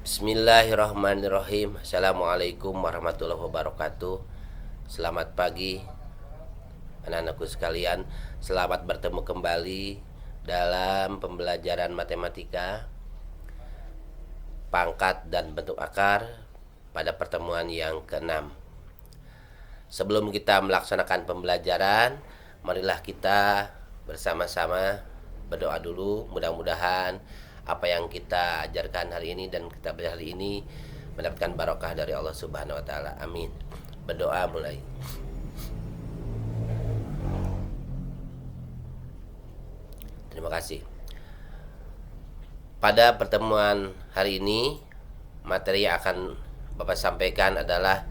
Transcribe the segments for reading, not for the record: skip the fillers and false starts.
Bismillahirrahmanirrahim. Assalamualaikum warahmatullahi wabarakatuh. Selamat pagi anak-anakku sekalian. Selamat bertemu kembali dalam pembelajaran matematika pangkat dan bentuk akar pada pertemuan yang ke-6. Sebelum kita melaksanakan pembelajaran, marilah kita bersama-sama berdoa dulu. Mudah-mudahan apa yang kita ajarkan hari ini dan kita belajar hari ini mendapatkan barokah dari Allah Subhanahu wa taala. Amin. Berdoa mulai. Terima kasih. Pada pertemuan hari ini, materi yang akan Bapak sampaikan adalah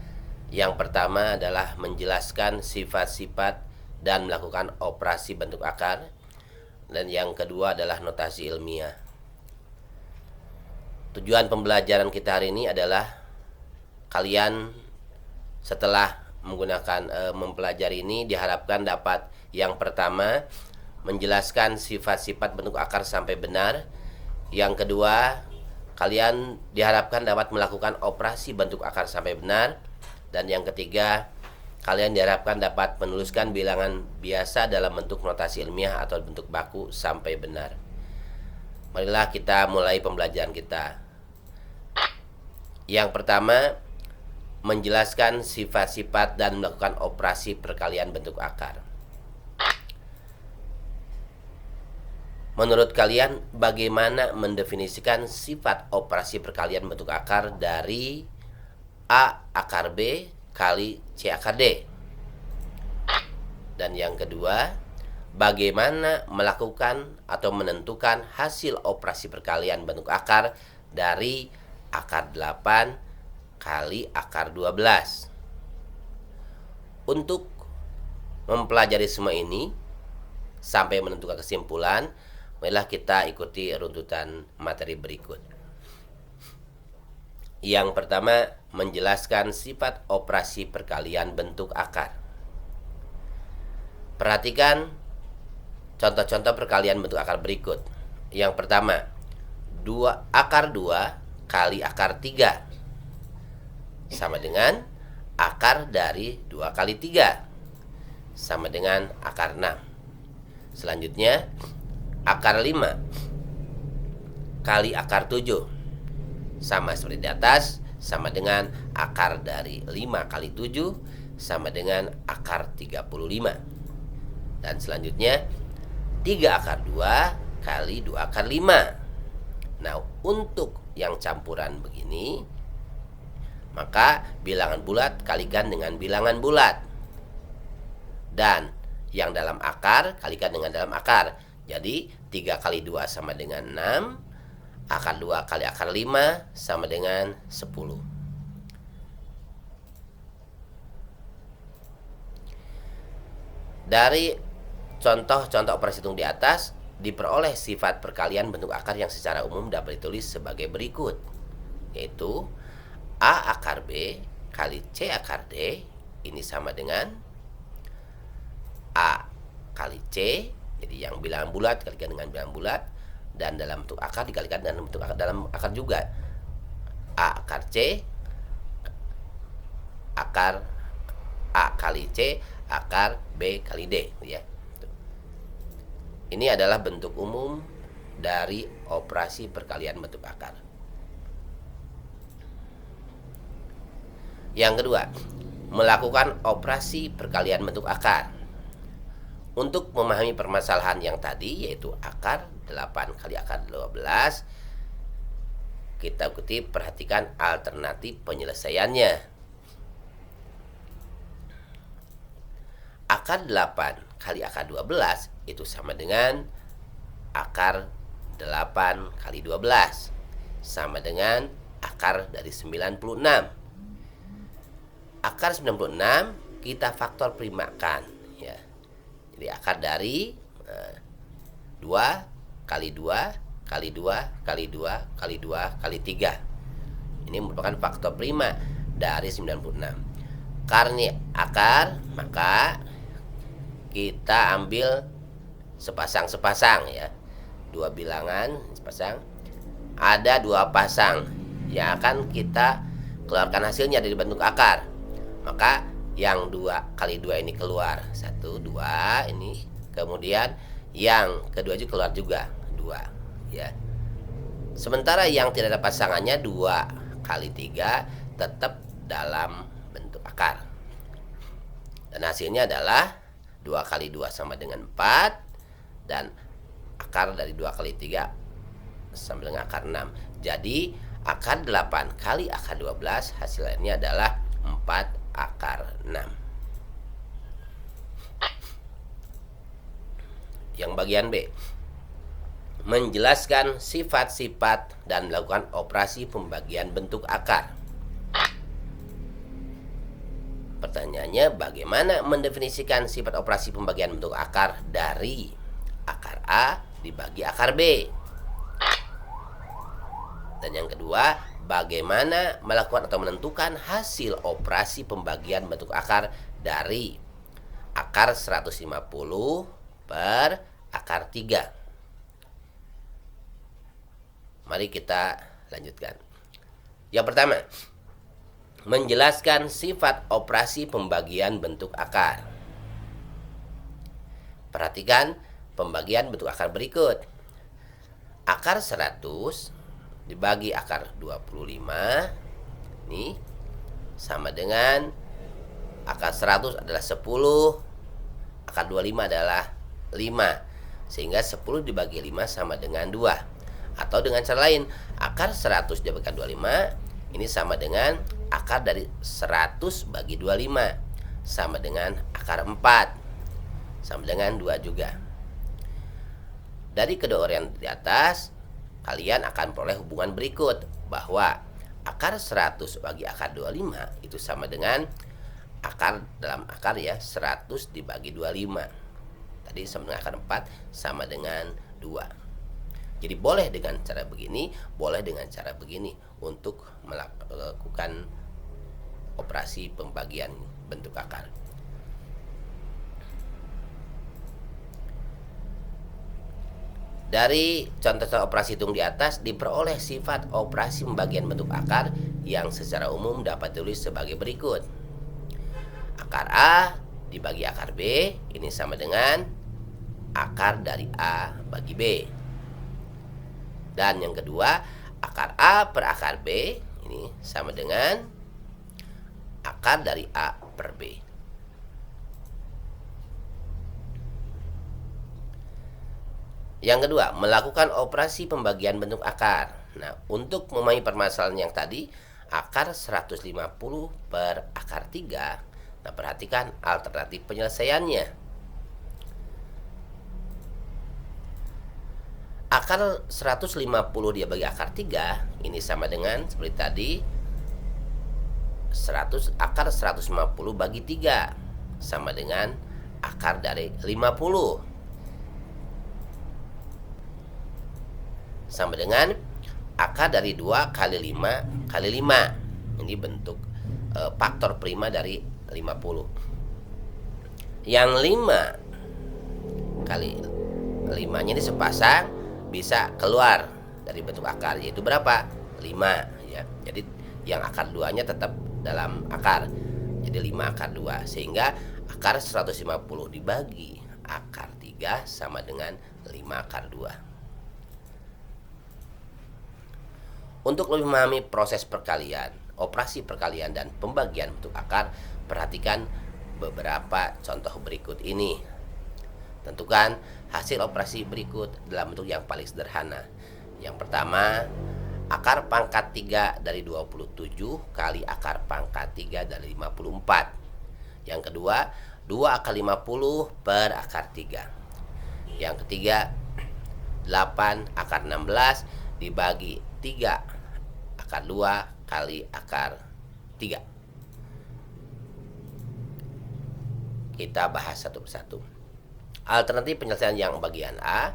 yang pertama adalah menjelaskan sifat-sifat dan melakukan operasi bentuk akar, dan yang kedua adalah notasi ilmiah. Tujuan pembelajaran kita hari ini adalah kalian setelah menggunakan mempelajari ini diharapkan dapat yang pertama menjelaskan sifat-sifat bentuk akar sampai benar. Yang kedua, kalian diharapkan dapat melakukan operasi bentuk akar sampai benar. Dan yang ketiga, kalian diharapkan dapat menuliskan bilangan biasa dalam bentuk notasi ilmiah atau bentuk baku sampai benar. Marilah kita mulai pembelajaran kita. Yang pertama, menjelaskan sifat-sifat dan melakukan operasi perkalian bentuk akar. Menurut kalian, bagaimana mendefinisikan sifat operasi perkalian bentuk akar dari A akar B kali C akar D? Dan yang kedua, bagaimana melakukan atau menentukan hasil operasi perkalian bentuk akar dari akar 8 kali akar 12? Untuk mempelajari semua ini sampai menentukan kesimpulan, marilah kita ikuti runtutan materi berikut. Yang pertama, menjelaskan sifat operasi perkalian bentuk akar. Perhatikan contoh-contoh perkalian bentuk akar berikut. Yang pertama, akar 2 kali akar 3 sama dengan akar dari 2 kali 3 sama dengan akar 6. Selanjutnya, akar 5 kali akar 7 sama seperti di atas, sama dengan akar dari 5 kali 7 sama dengan akar 35. Dan selanjutnya 3 akar 2 kali 2 akar 5. Nah, untuk yang campuran begini, maka bilangan bulat kalikan dengan bilangan bulat. Dan yang dalam akar kalikan dengan dalam akar. Jadi 3 kali 2 sama dengan 6. Akar 2 kali akar 5 sama dengan 10. Dari contoh-contoh operasi hitung di atas, diperoleh sifat perkalian bentuk akar yang secara umum dapat ditulis sebagai berikut, yaitu A akar B kali C akar D ini sama dengan A kali C, jadi yang bilangan bulat kalikan dengan bilangan bulat, dan dalam bentuk akar dikalikan dengan bentuk akar dalam akar juga. A akar C akar A kali C akar B kali D, ya. Ini adalah bentuk umum dari operasi perkalian bentuk akar. Yang kedua, melakukan operasi perkalian bentuk akar. Untuk memahami permasalahan yang tadi, yaitu akar 8 kali akar 12, kita perhatikan alternatif penyelesaiannya. Akar 8 kali akar 12 itu sama dengan akar 8 kali 12 sama dengan akar dari 96. Akar 96 kita faktor primakan, ya. Jadi akar dari 2 kali 2 kali 2 kali 2 kali 2 kali 3. Ini merupakan faktor prima dari 96. Karena akar, maka kita ambil sepasang-sepasang, ya. Dua bilangan sepasang. Ada 2 pasang yang akan kita keluarkan hasilnya dari bentuk akar. Maka yang 2 kali 2 ini keluar 1, 2 ini. Kemudian yang kedua juga keluar juga 2 ya. Sementara yang tidak ada pasangannya 2 kali 3 tetap dalam bentuk akar. Dan hasilnya adalah 2 kali 2 sama dengan 4. Dan akar dari 2 kali 3 sama dengan akar 6. Jadi akar 8 kali akar 12 hasilnya adalah 4 akar 6. Yang bagian B, menjelaskan sifat-sifat dan melakukan operasi pembagian bentuk akar. Pertanyaannya, bagaimana mendefinisikan sifat operasi pembagian bentuk akar dari akar A dibagi akar B? Dan yang kedua, bagaimana melakukan atau menentukan hasil operasi pembagian bentuk akar dari akar 150 per akar 3. Mari kita lanjutkan. Yang pertama, menjelaskan sifat operasi pembagian bentuk akar. Perhatikan pembagian bentuk akar berikut. Akar 100 dibagi akar 25 ini sama dengan akar 100 adalah 10, akar 25 adalah 5. Sehingga 10 dibagi 5 sama dengan 2. Atau dengan cara lain, akar 100 dibagi 25 ini sama dengan akar dari 100 bagi 25 sama dengan akar 4 sama dengan 2 juga. Dari kedua orientasi di atas, kalian akan peroleh hubungan berikut, bahwa akar 100 bagi akar 25 itu sama dengan akar dalam akar ya 100 dibagi 25. Tadi sama dengan akar 4 sama dengan 2. Jadi boleh dengan cara begini, boleh dengan cara begini untuk melakukan operasi pembagian bentuk akar. Dari contoh operasi hitung di atas diperoleh sifat operasi pembagian bentuk akar yang secara umum dapat ditulis sebagai berikut. Akar A dibagi akar B ini sama dengan akar dari A bagi B. Dan yang kedua, akar A per akar B ini sama dengan akar dari A per B. Yang kedua, melakukan operasi pembagian bentuk akar. Nah, untuk memahami permasalahan yang tadi, akar 150 per akar 3. Nah, perhatikan alternatif penyelesaiannya. Akar 150 dia bagi akar 3 ini sama dengan seperti tadi akar 150 bagi 3 sama dengan akar dari 50 sama dengan akar dari 2 kali 5 kali 5. Ini bentuk faktor prima dari 50. Yang 5 kali 5-nya ini sepasang bisa keluar dari bentuk akar, yaitu berapa? 5 ya. Jadi yang akar 2-nya tetap dalam akar. Jadi 5 akar 2, sehingga akar 150 dibagi akar 3 sama dengan 5 akar 2. Untuk lebih memahami proses perkalian, operasi perkalian dan pembagian bentuk akar, perhatikan beberapa contoh berikut ini. Tentukan hasil operasi berikut dalam bentuk yang paling sederhana. Yang pertama, akar pangkat 3 dari 27 kali akar pangkat 3 dari 54. Yang kedua, 2 akar 50 per akar 3. Yang ketiga, 8 akar 16 dibagi 3 akar 2 kali akar 3. Kita bahas satu persatu. Alternatif penyelesaian yang bagian A,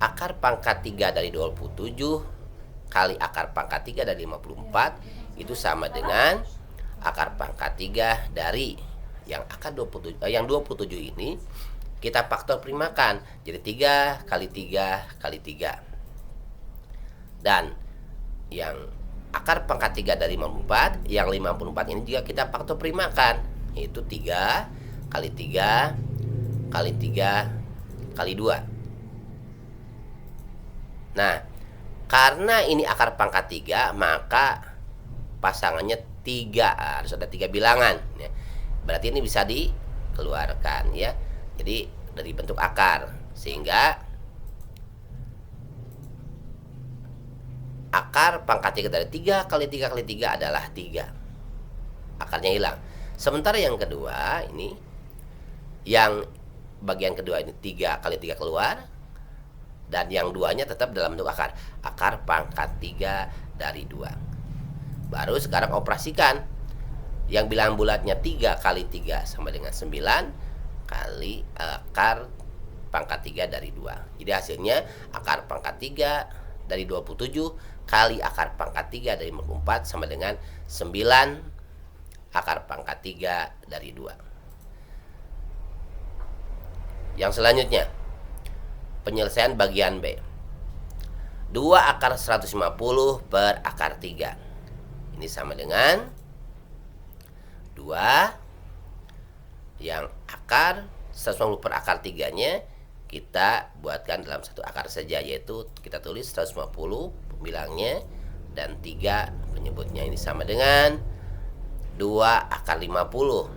akar pangkat 3 dari 27 kali akar pangkat 3 dari 54 itu sama dengan akar pangkat 3 dari yang akar 27 yang 27 ini kita faktor primakan jadi 3 kali 3 kali 3. Dan yang akar pangkat 3 dari 54. Yang 54 ini juga kita faktor primakan, yaitu 3 kali 3 kali 3 kali 2. Nah, karena ini akar pangkat 3, maka pasangannya 3, harus ada 3 bilangan ya. Berarti ini bisa dikeluarkan ya. Jadi dari bentuk akar, sehingga akar pangkat 3 dari 3 kali 3 kali 3 adalah 3. Akarnya hilang. Sementara yang kedua ini, yang bagian kedua ini 3 kali 3 keluar, dan yang duanya tetap dalam bentuk akar. Akar pangkat 3 dari 2. Baru sekarang operasikan. Yang bilangan bulatnya 3 kali 3 sama dengan 9 kali akar pangkat 3 dari 2. Jadi hasilnya akar pangkat 3 dari 27 kali akar pangkat 3 dari 54 sama dengan 9 akar pangkat 3 dari 2. Yang selanjutnya, penyelesaian bagian B. 2 akar 150 per akar 3. Ini sama dengan 2 yang akar 150 per akar 3-nya kita buatkan dalam satu akar saja, yaitu kita tulis 150 pembilangnya dan 3 penyebutnya. Ini sama dengan 2 akar 50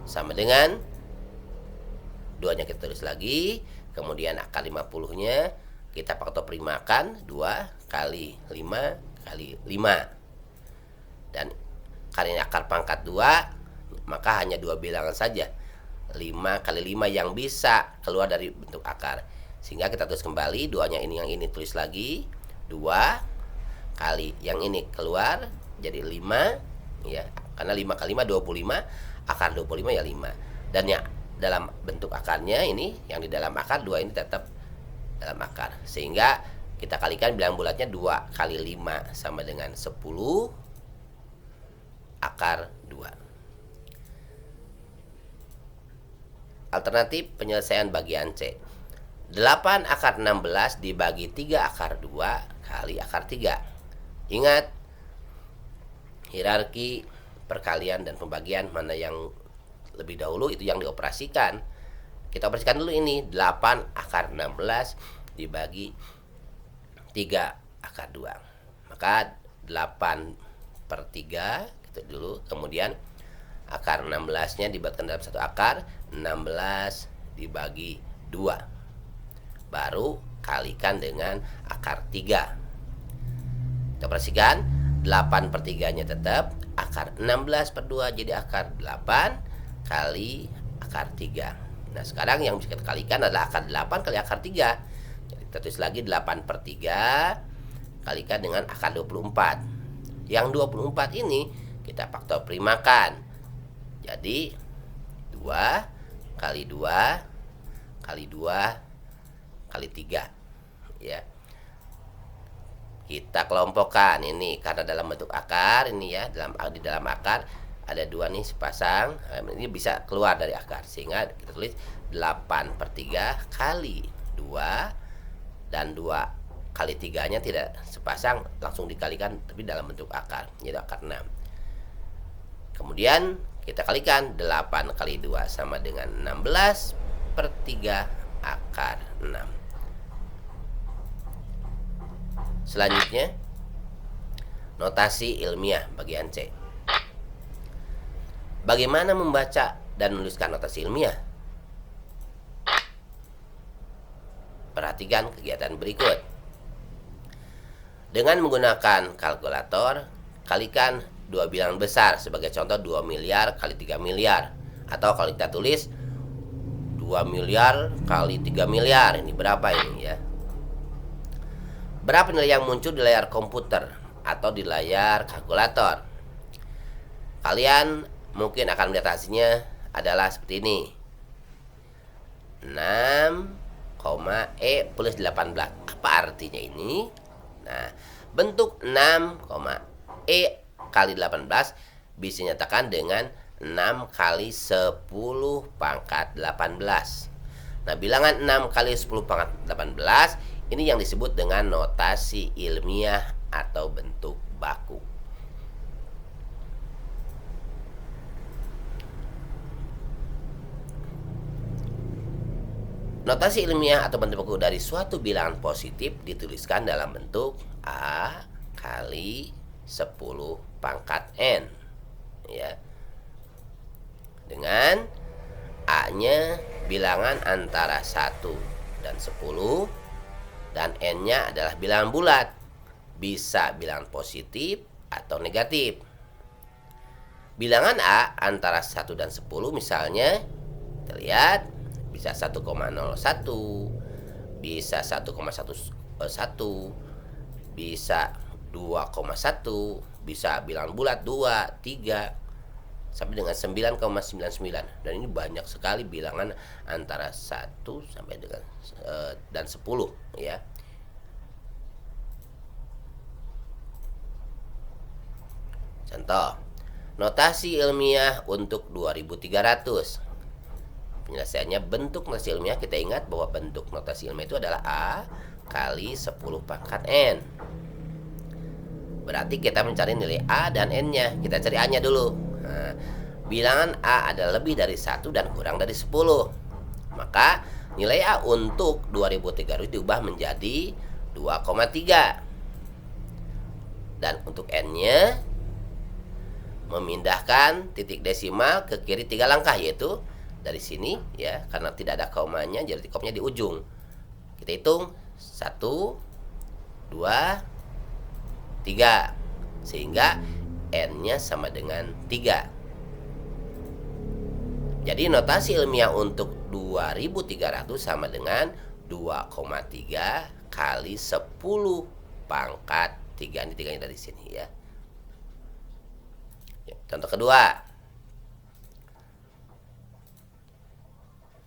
sama dengan 2-nya kita tulis lagi, kemudian akar 50-nya kita faktor primakan, 2 kali 5 kali 5. Dan karena akar pangkat 2, maka hanya 2 bilangan saja, 5 kali 5 yang bisa keluar dari bentuk akar. Sehingga kita tulis kembali, 2-nya ini, yang ini tulis lagi, 2 kali yang ini keluar jadi 5 ya. Karena 5 kali 5 25, akar 25 ya 5. Dan yang dalam bentuk akarnya ini, yang di dalam akar 2 ini tetap dalam akar. Sehingga kita kalikan bilangan bulatnya 2 kali 5 sama dengan 10 akar 2. Alternatif penyelesaian bagian C. 8 akar 16 dibagi 3 akar 2 kali akar 3. Ingat, hierarki perkalian dan pembagian mana yang lebih dahulu itu yang dioperasikan. Kita operasikan dulu ini, 8 akar 16 dibagi 3 akar 2. Maka 8 per 3 gitu dulu. Kemudian akar 16-nya dibuatkan dalam satu akar, 16 dibagi 2. Baru kalikan dengan akar 3. Kita operasikan, 8 per 3-nya tetap, akar 16 per 2 jadi akar 8 kali akar 3. Nah, sekarang yang bisa kita kalikan adalah akar 8 kali akar 3. Jadi kita tulis lagi 8 per 3 kalikan dengan akar 24. Yang 24 ini kita faktor primakan. Jadi 2 kali 2 kali 2 kali 3 ya. Kita kelompokkan ini karena dalam bentuk akar ini ya, di dalam akar ada 2 nih sepasang, ini bisa keluar dari akar, sehingga kita tulis 8 per 3 kali 2, dan 2 kali 3-nya tidak sepasang, langsung dikalikan tapi dalam bentuk akar, yaitu akar 6. Kemudian kita kalikan, 8 kali 2 sama dengan 16 per 3 akar 6. Selanjutnya, notasi ilmiah bagian C. Bagaimana membaca dan menuliskan notasi ilmiah? Perhatikan kegiatan berikut. Dengan menggunakan kalkulator, kalikan 2 bilangan besar, sebagai contoh 2 miliar kali 3 miliar. Atau kalau kita tulis 2 miliar kali 3 miliar, ini berapa ini ya? Berapa nilai yang muncul di layar komputer atau di layar kalkulator? Kalian mungkin akan melihat hasilnya adalah seperti ini. 6, E plus 18. Apa artinya ini? Nah, bentuk 6, E kali 18 bisa dinyatakan dengan 6 kali 10 pangkat 18. Nah, bilangan 6 kali 10 pangkat 18 ini yang disebut dengan notasi ilmiah atau bentuk baku. Notasi ilmiah atau bentuk baku dari suatu bilangan positif dituliskan dalam bentuk A kali 10 pangkat N, ya. Dengan A-nya bilangan antara 1 dan 10 dan N-nya adalah bilangan bulat. Bisa bilangan positif atau negatif. Bilangan A antara 1 dan 10 misalnya, kita lihat bisa 1,01, bisa 1,11, bisa 2,1, bisa bilangan bulat 2, 3, sampai dengan 9,99. Dan ini banyak sekali bilangan antara 1 sampai dengan dan 10, ya. Contoh, notasi ilmiah untuk 2300. Penyelesaiannya bentuk notasi ilmiah, kita ingat bahwa bentuk notasi ilmiah itu adalah A kali 10 pangkat N. Berarti kita mencari nilai A dan N-nya. Kita cari A-nya dulu. Nah, bilangan A adalah lebih dari 1 dan kurang dari 10. Maka nilai A untuk 2300 diubah menjadi 2,3. Dan untuk N-nya memindahkan titik desimal ke kiri 3 langkah, yaitu dari sini, ya, karena tidak ada komanya jadi komanya di ujung. Kita hitung 1, 2, 3, sehingga N-nya sama dengan 3. Jadi notasi ilmiah untuk 2300 sama dengan 2,3 kali 10 pangkat 3. Ini 3-nya dari sini, ya. Contoh kedua,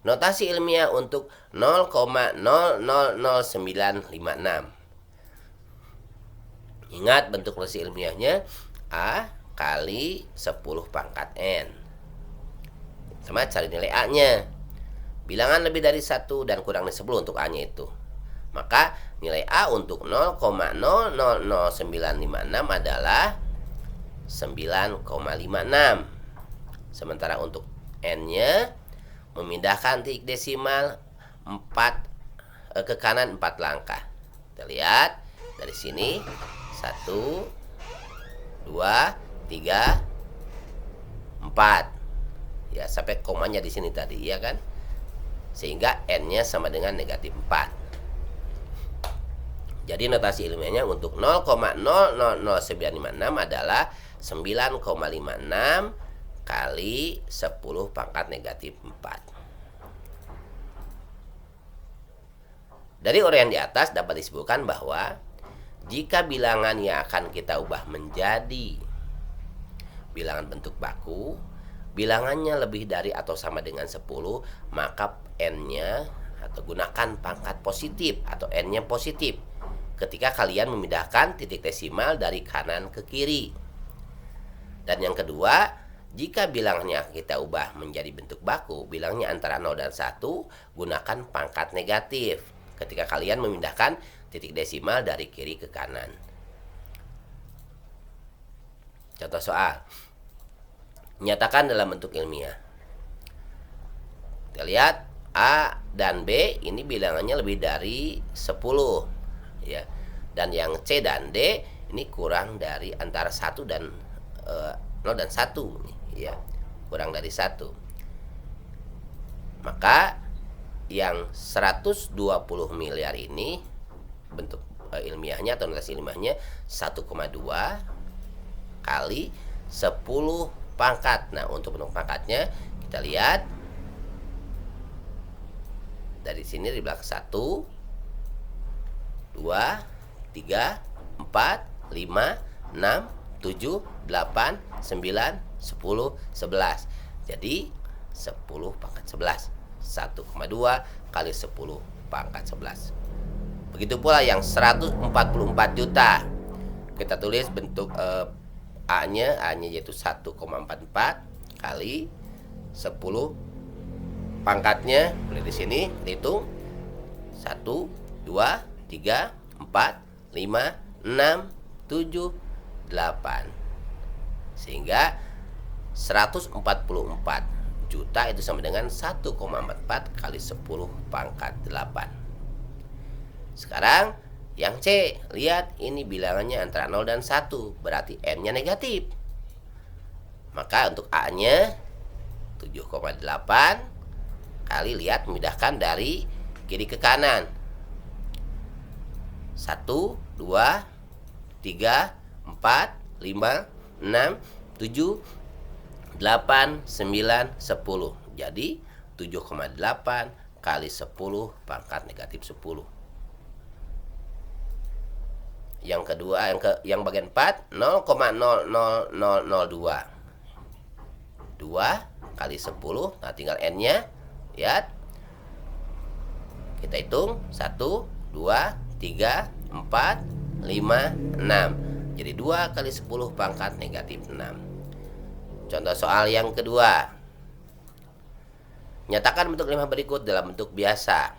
notasi ilmiah untuk 0,000956. Ingat bentuk notasi ilmiahnya A kali 10 pangkat N. Sama cari nilai A-nya. Bilangan lebih dari 1 dan kurang dari 10 untuk A-nya itu. Maka nilai A untuk 0,000956 adalah 9,56. Sementara untuk N-nya memindahkan titik desimal 4 ke kanan 4 langkah. Kita lihat dari sini 1, 2, 3, 4. Ya, sampai komanya di sini tadi, ya kan? Sehingga N-nya sama dengan negatif 4. Jadi notasi ilmiahnya untuk 0,000956 adalah 9,56 kali 10 pangkat negatif 4. Dari uraian di atas dapat disebutkan bahwa jika bilangan yang akan kita ubah menjadi bilangan bentuk baku, bilangannya lebih dari atau sama dengan 10, maka N-nya atau gunakan pangkat positif atau N-nya positif ketika kalian memindahkan titik desimal dari kanan ke kiri. Dan yang kedua, jika bilangnya kita ubah menjadi bentuk baku, bilangnya antara 0 dan 1, gunakan pangkat negatif ketika kalian memindahkan titik desimal dari kiri ke kanan. Contoh soal. Nyatakan dalam bentuk ilmiah. Kita lihat A dan B ini bilangannya lebih dari 10, ya. Dan yang C dan D ini kurang dari antara 1 dan 0 dan 1, ya. Kurang dari 1. Maka yang 120 miliar ini bentuk ilmiahnya atau notasi ilmiahnya 1,2 kali 10 pangkat. Nah, untuk bentuk pangkatnya kita lihat dari sini di belakang 1, 2, 3, 4, 5, 6, 7, 8, 9, 10, 11. Jadi 10 pangkat 11. 1,2 kali 10 pangkat 11. Begitu pula yang 144 juta. Kita tulis bentuk A-nya yaitu 1,44 kali 10 pangkatnya. Boleh di sini hitung 1, 2, 3, 4, 5, 6, 7, 8. Sehingga 144 juta itu sama dengan 1,44 kali 10 pangkat 8. Sekarang yang C, lihat ini bilangannya antara 0 dan 1, berarti N-nya negatif. Maka untuk A-nya 7,8 kali, lihat memindahkan dari kiri ke kanan. 1, 2, 3, 4, 5, 6, 7, 8, 9, 10. Jadi 7,8 kali 10 pangkat negatif 10. Yang kedua, yang bagian 4, 0,00002. 2 kali 10, nah tinggal N-nya. Lihat. Kita hitung 1, 2, 3, 4, 5, 6. Jadi 2 kali 10 pangkat negatif 6. Contoh soal yang kedua. Nyatakan bentuk 5 berikut dalam bentuk biasa.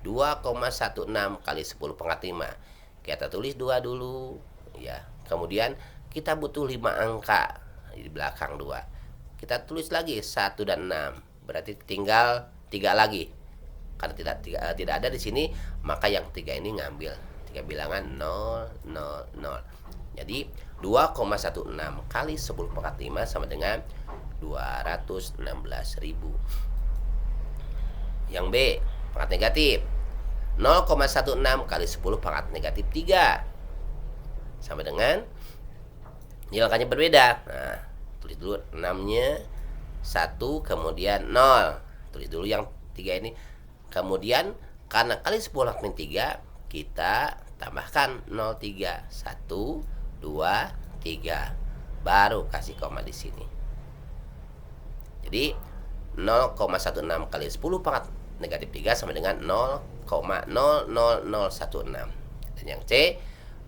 2,16 kali 10 pangkat 5. Kita tulis 2 dulu ya. Kemudian kita butuh 5 angka di belakang 2. Kita tulis lagi 1 dan 6. Berarti tinggal 3 lagi. Karena tidak ada di sini, maka yang 3 ini ngambil 3 bilangan 0, 0, 0. Jadi 2,16 kali 10 pangkat 5 sama dengan 216.000. Yang B, pangkat negatif. 0,16 kali 10 pangkat negatif 3 sama dengan, ini angkanya berbeda. Nah, tulis dulu 6-nya 1, kemudian 0. Tulis dulu yang 3 ini. Kemudian karena kali 10 min 3, kita tambahkan 0,3. 1, 2, 3. Baru kasih koma di sini. Jadi 0,16 kali 10 pangkat negatif 3 sama dengan 0,00016. Dan yang C,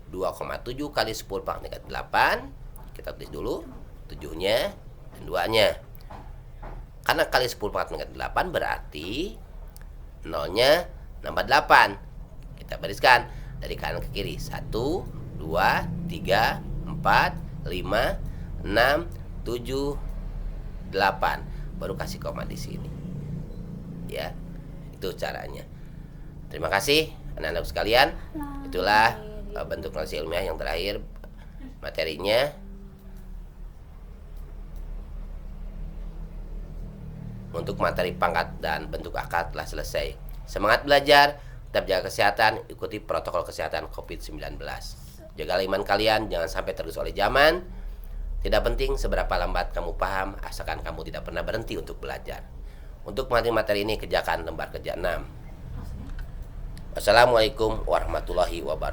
2,7 kali 10 pangkat negatif 8. Kita tulis dulu 7-nya dan 2-nya. Karena kali 10 pangkat negatif 8 berarti 0-nya nambah 8. Kita bariskan dari kanan ke kiri. 1, 2, 3, 4, 5, 6, 7, 8. Baru kasih koma di sini. Ya. Itu caranya. Terima kasih anak-anak sekalian. Itulah bentuk analisis ilmiah yang terakhir, materinya. Untuk materi pangkat dan bentuk akar telah selesai. Semangat belajar, tetap jaga kesehatan, ikuti protokol kesehatan COVID-19. Jaga iman kalian, jangan sampai tergerus oleh zaman. Tidak penting seberapa lambat kamu paham, asalkan kamu tidak pernah berhenti untuk belajar. Untuk materi ini kerjakan lembar kerja 6. Wassalamualaikum warahmatullahi wabarakatuh.